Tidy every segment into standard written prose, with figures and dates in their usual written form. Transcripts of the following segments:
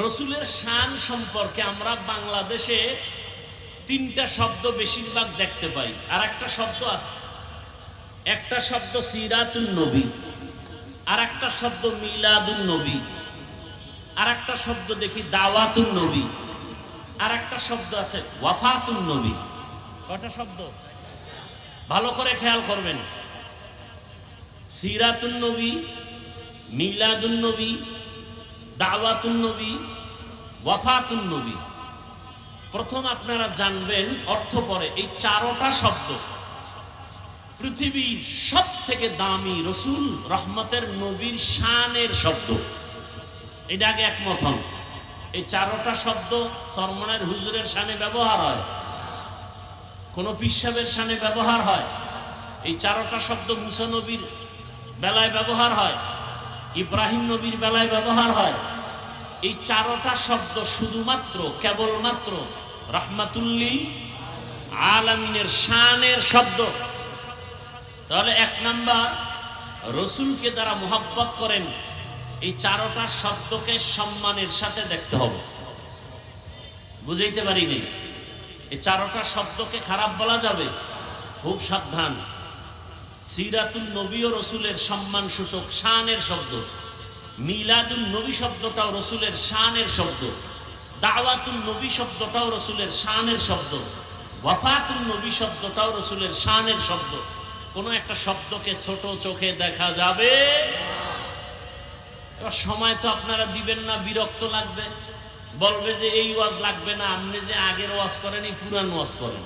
রসুলের শান সম্পর্কে আমরা বাংলাদেশে তিনটা শব্দ বেশিরভাগ দেখতে পাই। আর একটা শব্দ আছে, একটা শব্দ সিরাতুন নবী, আর একটা শব্দ মিলাদুন নবী, আর একটা শব্দ দেখি দাওয়াতুন নবী, আর একটা শব্দ আছে ওয়াফাতুন নবী। কয়টা শব্দ? ভালো করে খেয়াল করবেন। সিরাতুন নবী, মিলাদুন নবী, দাওয়াতুন নবী, ওয়াফাতুন নবী। প্রথম আপনারা জানবেন অর্থ পরে, এই চারটা শব্দ পৃথিবীর সব থেকে দামি রসুল রহমতের নবীর শানের শব্দ। এটা আগে একমত হন। এই চারটা শব্দ সরমনের হুজুরের শানে ব্যবহার হয়, কোন পীর সাহেবের শানে ব্যবহার হয়। এই চারটা শব্দ মুসা নবীর বেলায় ব্যবহার হয়, ইব্রাহিম নবীর বেলায় ব্যবহার হয়। এই চারটা শব্দ শুধুমাত্র কেবলমাত্র রাহমাতুল্লিল আলামিনের শানের শব্দ। তাহলে এক নাম্বার, রসুলকে যারা মুহাব্বত করেন এই চারটা শব্দকে সম্মানের সাথে দেখতে হবে। বুঝাইতে পারিনি? এই চারটা শব্দকে খারাপ বলা যাবে? খুব সাবধান। সিরাতুন নবী ও রসুলের সম্মান সূচক শানের শব্দ। মিলাদুন নবী শব্দটাও রসুলের শানের শব্দ। দাওয়াতুন নবী শব্দটাও রসুলের শানের শব্দ। ওয়াফাতুন নবী শব্দটাও রসুলের শানের শব্দ। কোন একটা শব্দকে ছোট চোখে দেখা যাবে? এবার সময় তো আপনারা দিবেন না, বিরক্ত লাগবে, বলবে যে এই ওয়াজ লাগবে না, আপনি যে আগের ওয়াজ করেন এই পুরান ওয়াজ করেন।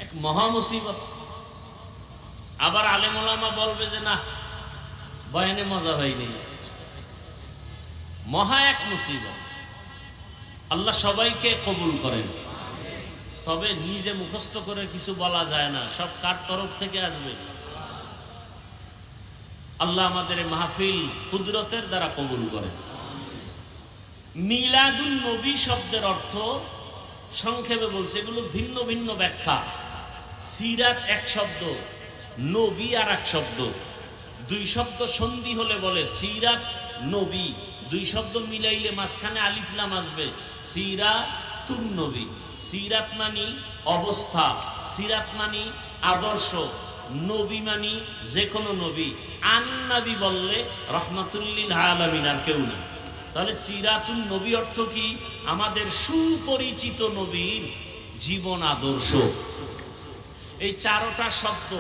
এক মহা মুসিবত। আবার আলেম ওলামা বলবে যে না, বয়ানে মজা হয়নি। মহা এক মুসিবত। আল্লাহ সবাইকে কবুল করেন, তবে নিজে মুখস্থ করে কিছু বলা যায় না, সব কার তরফ থেকে আসবে। আল্লাহ আমাদের মাহফিল কুদরতের দ্বারা কবুল করেন। মিলাদুন নবী শব্দের অর্থ সংক্ষেপে বলছে, এগুলো ভিন্ন ভিন্ন ব্যাখ্যা। সিরাত এক শব্দ, নবী আর এক শব্দ। দুই শব্দ সন্ধি হলে বলে সিরাত নবী, দুই শব্দ মিলাইলে মাঝখানে আলিফ লাম আসবে, সিরাতুন নবী। সিরাত মানি অবস্থা, সিরাত মানি আদর্শ, নবী মানি যে কোনো নবী। আন-নবী বললে রহমাতুল্লিল আলামিন আর কেউ না। তাহলে সিরাতুন নবী অর্থ কি? আমাদের সুপরিচিত নবীর জীবন আদর্শ। এই চারটা শব্দ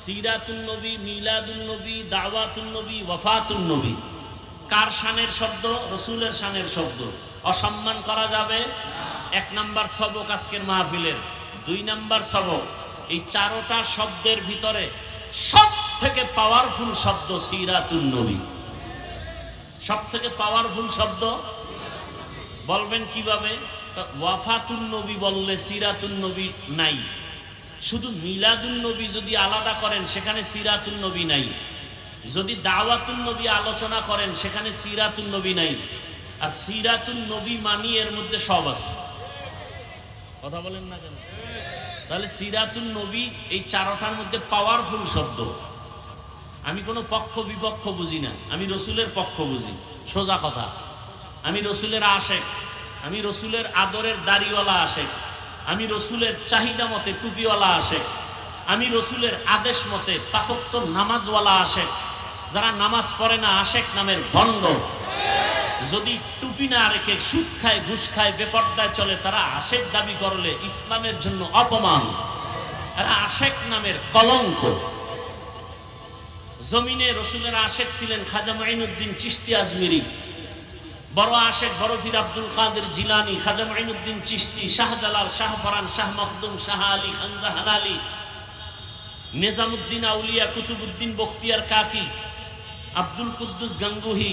সিরাতুন নবী, মিলাদুন নবী, দাওয়াতুন নবী, ওয়াফাতুন নবী কার শানের শব্দ? রসুলের শানের শব্দ। অসম্মান করা যাবে? এক নাম্বার সবক আজকের মাহফিলের। দুই নাম্বার সবক, এই চারটা শব্দের ভিতরে সব থেকে পাওয়ারফুল শব্দ সিরাতুন নবী। সব থেকে পাওয়ারফুল শব্দ। বলবেন কিভাবে? ওয়াফাতুন নবী বললে সিরাতুন নবী নাই। শুধু মিলাদুন নবী যদি আলাদা করেন সেখানে সিরাতুন নবী নাই। যদি দাওয়াতুন নবী আলোচনা করেন সেখানে সিরাতুন নবী নাই। আর সিরাতুন নবী মানি এর মধ্যে সব আছে। কথা বলেন না কেন? তাহলে সিরাতুন নবী এই চারটার মধ্যে পাওয়ারফুল শব্দ। আমি কোনো পক্ষ বিপক্ষ বুঝি না, আমি রসুলের পক্ষ বুঝি। সোজা কথা, আমি রসুলের আশেক, আমি রসুলের আদরের দাড়িওয়ালা আশেক, আমি রসুলের চাহিদা মতে টুপিওয়ালা আশেক, আমি রসুলের আদেশ মতে পাঁচ ওয়াক্ত নামাজওয়ালা আশেক। যারা নামাজ পড়ে না আশেক নামের ভণ্ড। যদি টুপি না রেখে সুদ খায়, ঘুষ খায়, বেপর্দায় চলে, তারা আশেক দাবি করলে ইসলামের জন্য অপমান। এরা আশেক নামের কলঙ্ক। জমিনে রসুলের আশেক ছিলেন খাজা মাইনুদ্দিন চিশতি আজমিরি, বড় আশেক বড় পীর আব্দুল কাদের জিলানী, খাজা মাইনুদ্দিন চিশতি, শাহজালাল, শাহপরান, শাহ মখদুম, শাহ আলী খান জাহান আলী, নিজামুদ্দিন আউলিয়া, কুতুবুদ্দিন বখতিয়ার কাকি, আব্দুল কুদ্দুস গাঙ্গুহি।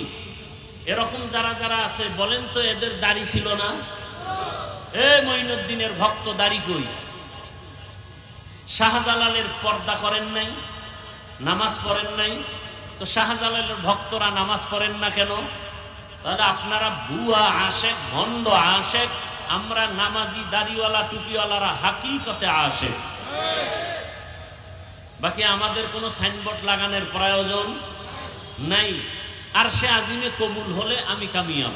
এরকম যারা যারা আছে বলেন তো এদের দাড়ি ছিল না? এ মঈনুদ্দিনের ভক্ত দাড়ি কই? শাহজালালের পর্দা করেন নাই, নামাজ পড়েন নাই, তো শাহজালালের ভক্তরা নামাজ পড়েন না কেন? তাহলে আপনারা ভুয়া আশেক, ভণ্ড আশেক, আমরা নামাজি দাড়িওয়ালা টুপিওয়ালারা হাকিকতে আশেক। বাকি আমাদের কোনো সাইনবোর্ড লাগানোর প্রয়োজন নাই। আরশে আজিমে কবুল হলে আমি কামিয়াব।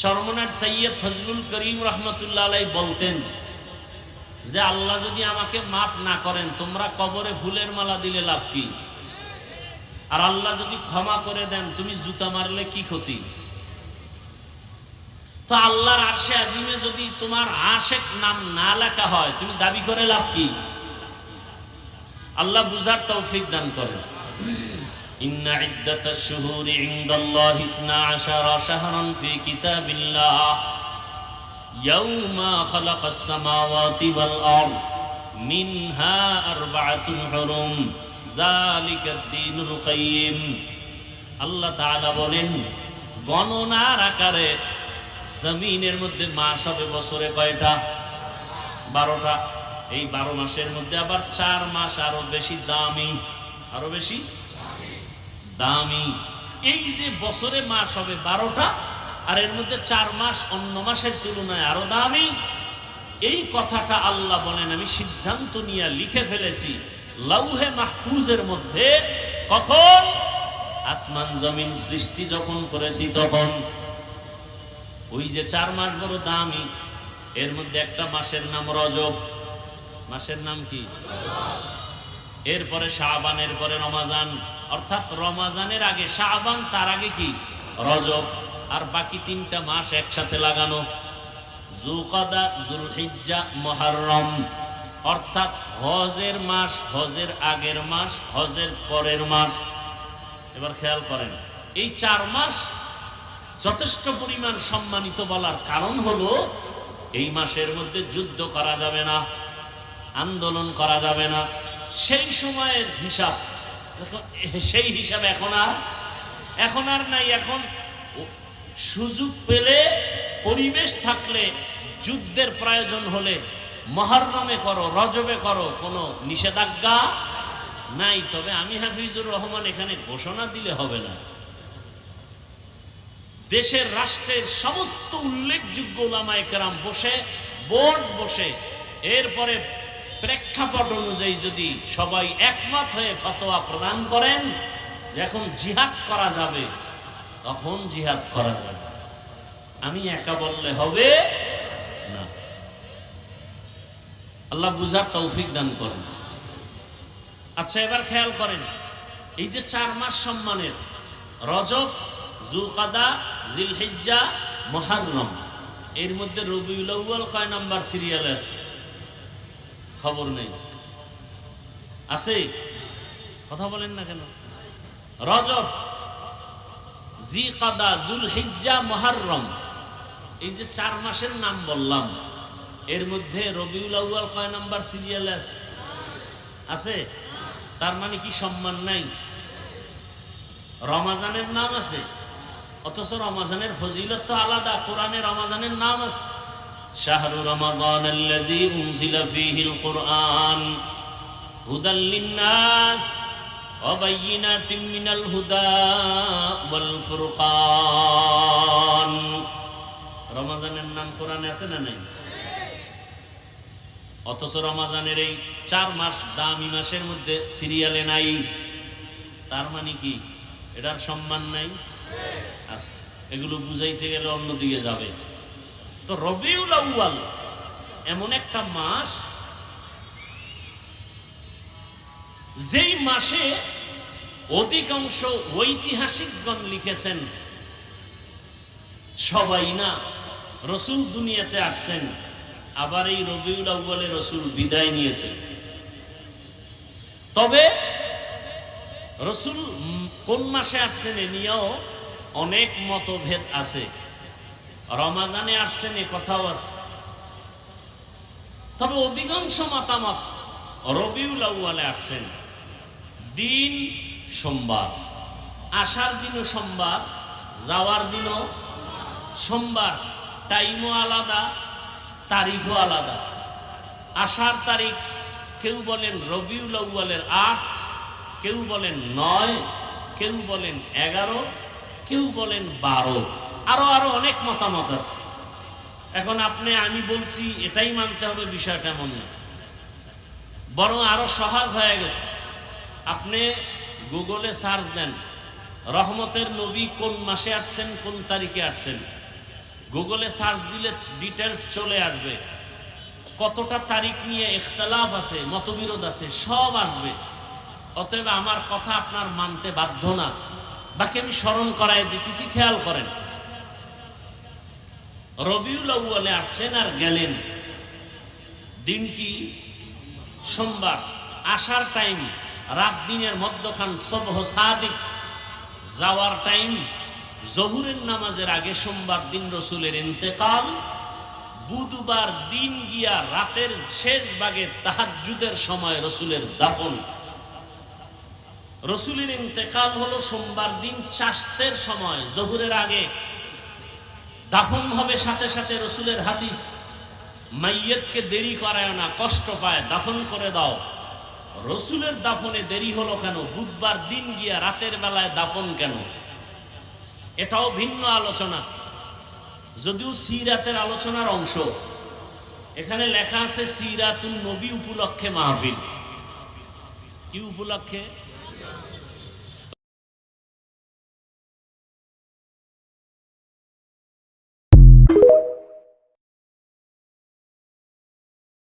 চরমনার সৈয়দ ফজলুল করিম রহমতুল্লাহ আলাইহি বলতেন যে আল্লাহ যদি আমাকে মাফ না করেন, তোমরা কবরে ফুলের মালা দিলে লাভ কি? আর আল্লাহ যদি ক্ষমা করে দেন, তুমি জুতা মারলে কি ক্ষতি? তো আল্লাহর আরশে আজিমে যদি তোমার আশেক নাম না লেখা হয়, তুমি দাবি করে লাভ কি? আল্লাহ বুঝার তৌফিক দান করেন। ইন্না ইদ্দাতাশ শুহুরি ইনদাল্লাহি 12 শাহরান ফি কিতাবিল্লাহ ইয়াউমা খালাকাস সামাওয়াতি ওয়াল আরদ মিনহা আরবাআতুন হুরুম যালিকাদ দীনুল কাইয়্যিম। আল্লাহ তাআলা বলেন, গণনার আকারে জমিনের মধ্যে মাস হবে বছরে কয়টা? 12টা। এই 12 মাসের মধ্যে আবার 4 মাস আরো বেশি দামি, আরো বেশি দামি। এই যে বছরে মাস হবে 12টা, আর এর মধ্যে 4 মাস অন্য মাসের তুলনায় আরো দামি। এই কথাটা আল্লাহ বলেন, আমি সিদ্ধান্ত নিয়ে লিখে ফেলেছি লাউহে মাহফুজের মধ্যে। কখন? আসমান জমিন সৃষ্টি যখন করেছি তখন। ওই যে 4 মাস বড় দামি, এর মধ্যে একটা মাসের নাম রজব। মাসের নাম কি? এরপরে শাবান, এরপরে রমাজান, অর্থাৎ রমাজানের আগে শাবান, তার আগে কি? রজব। আর বাকি 3টা মাস একসাথে লাগানো, যুলকাদা, যুলহিজ্জা, মুহররম, অর্থাৎ হজের মাস, হজের আগের মাস, হজের পরের মাস। এবার খেয়াল করেন, এই 4 মাস যথেষ্ট পরিমাণ সম্মানিত বলার কারণ হলো এই মাসের মধ্যে যুদ্ধ করা যাবে না, আন্দোলন করা যাবে না। সেই সময়ের হিসাব, সেই হিসাব এখন আর নাই। এখন সুযোগ পেলে, পরিবেশ থাকলে, যুদ্ধের প্রয়োজন হলে মুহররমে করো, রজবে করো, কোনো নিষেধাজ্ঞা নাই। তবে আমি হাফিজুর রহমান এখানে ঘোষণা দিলে হবে না। দেশের, রাষ্ট্রের সমস্ত উল্লেখযোগ্য উলামায়ে কেরাম বসে, বোর্ড বসে, এরপরে প্রেক্ষাপট অনুযায়ী যদি সবাই একমত হয়ে ফতোয়া প্রদান করেন যে এখন জিহাদ করা যাবে, তখন জিহাদ করা যাবে। আমি একা বললে হবে না। আল্লাহ বুঝার তৌফিক দান করেন। আচ্ছা, এবার খেয়াল করেন, এই যে 4 মাস সম্মানের, রজব, যুলকাদা, জিলহিজ্জা, মুহররম, এর মধ্যে রবিউল আউয়াল কয় নাম্বার সিরিয়ালে আছে? খবর নেই। আছে? কথা বলেন না কেন? রজব, জিলকাদা, যুলহিজ্জা, মুহররম, এই যে 4 মাসের নাম বললাম, এর মধ্যে রবিউল আউয়াল কয় নাম্বার সিরিয়ালে আছে? আছে। তার মানে কি সম্মান নাই? রমাজানের নাম আছে, অথচ রমাজানের ফজিলত তো আলাদা। কোরআনে রমাজানের নাম আছে, শাহরু রমাদানাল্লাযী উনজিলা ফীহিল কুরআন হুদাল লিন্নাস ওয়া বায়্যিনাতিম মিনাল হুদা ওয়াল ফুরকান। রমাজানের নাম কোরআনে আছে না নাই? অথচ রমাজানের এই 4 মাস দামি মাসের মধ্যে সিরিয়ালে নাই। তার মানে কি এটার সম্মান নাই? আছে। এগুলো বুঝাইতে গেলে অন্যদিকে যাবে। তো রবিউল আউয়াল এমন একটা মাস, যেই মাসে অধিকাংশ ঐতিহাসিকগণ লিখেছেন সবাই না, রসুল দুনিয়াতে আসছেন, আবার এই রবিউল আউয়ালে রসুল বিদায় নিয়েছেন। তবে রসুল কোন মাসে আসছেন এ নিয়েও অনেক মতভেদ আছে। রমাজানে আসছেন এ কথাও আছে, তবে অধিকাংশ মতামত রবিউল আউয়ালে আসছেন। দিন সোমবার, আসার দিনও সোমবার, যাওয়ার দিনও সোমবার। টাইমও আলাদা, তারিখও আলাদা। আসার তারিখ কেউ বলেন রবিউল আউয়ালের 8, কেউ বলেন 9, কেউ বলেন 11, কেউ বলেন 12, আরো অনেক মতামত আছে। এখন আমি বলছি এটাই মানতে হবে, বিষয়টা এমন না, বরং আরো সহজ হয়ে গেছে। আপনি গুগলে সার্চ দেন রহমতের নবী কোন মাসে আসছেন, কোন তারিখে আসছেন, গুগলে সার্চ দিলে ডিটেলস চলে আসবে। কতটা তারিখ নিয়ে ইখতিলাফ আছে, মতবিরোধ আছে, সব আসবে। অতএব আমার কথা আপনার মানতে বাধ্য না, বাকি আমি স্মরণ করাই দিতেছি, খেয়াল করেন। রবিউল আউয়ালে আসছেন আর গেলেন। দিন কি? সোমবার। আসার টাইম রাত দিনের মধ্যখান, সুবহ সাদিক। যাওয়ার টাইম জহুরের নামাজের আগে সোমবার দিন রসুলের ইন্তেকাল। বুধবার দিন গিয়া রাতের শেষ ভাগে তাহাজ্জুদের সময় রসুলের দাফন। রসুলের ইন্তেকাল হলো সোমবার দিন চাশতের সময়, জহুরের আগে। দাফন হবে সাথে সাথে। রসুলের হাদিস, মাইয়তকে দেরি করায় না, কষ্ট পায়, দাফন করে দাও। রসুলের দাফনে দেরি হলো কেন? বুধবার দিন গিয়া রাতের বেলায় দাফন কেন? এটাও ভিন্ন আলোচনা, যদিও সিরাতের আলোচনার অংশ। এখানে লেখা আছে সিরাতুন নবী উপলক্ষে মাহফিল। কি উপলক্ষে?